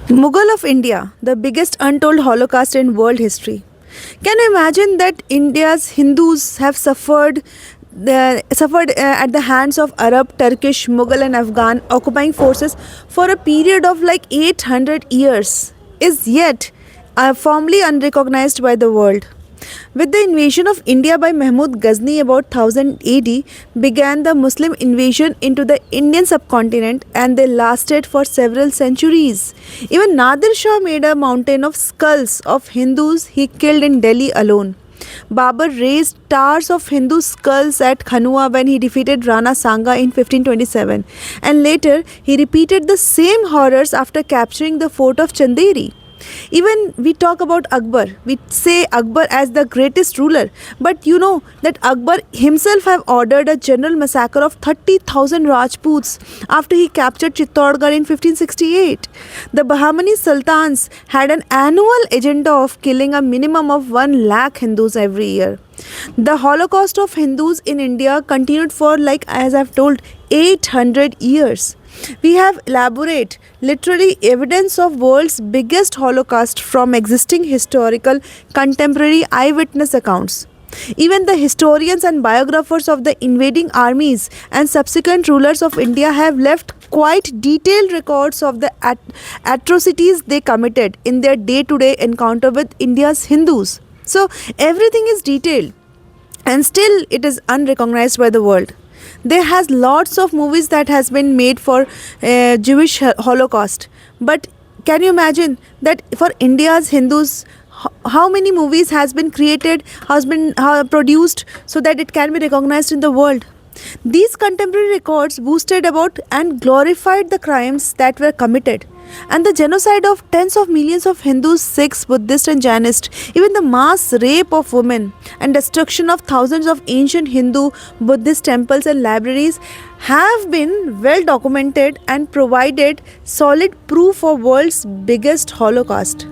Mughal of India, the biggest untold holocaust in world history. Can you imagine that India's Hindus have suffered at the hands of Arab, Turkish, Mughal, and Afghan occupying forces for a period of like 800 years, is yet firmly unrecognized by the world. With the invasion of India by Mahmud Ghazni about 1000 AD began the Muslim invasion into the Indian subcontinent, and they lasted for several centuries. Even Nadir Shah made a mountain of skulls of Hindus he killed in Delhi alone. Babur raised towers of Hindu skulls at Khanua when he defeated Rana Sanga in 1527, and later he repeated the same horrors after capturing the fort of Chanderi. Even we talk about Akbar, we say Akbar as the greatest ruler, but you know that Akbar himself have ordered a general massacre of 30,000 Rajputs after he captured Chittorgarh in 1568. The Bahmani sultans had an annual agenda of killing a minimum of 1 lakh Hindus every year. The Holocaust of Hindus in India continued for, like as I've told, 800 years. We have elaborate, literally evidence of world's biggest Holocaust from existing historical contemporary eyewitness accounts. Even the historians and biographers of the invading armies and subsequent rulers of India have left quite detailed records of the atrocities they committed in their day-to-day encounter with India's Hindus. So everything is detailed, and still it is unrecognized by the world. There has lots of movies that has been made for Jewish Holocaust, but can you imagine that for India's Hindus, how many movies has been created, has been produced so that it can be recognized in the world? These contemporary records boosted about and glorified the crimes that were committed, and the genocide of tens of millions of Hindus, Sikhs, Buddhists, and Jainists, even the mass rape of women and destruction of thousands of ancient Hindu, Buddhist temples and libraries have been well documented and provided solid proof of world's biggest Holocaust.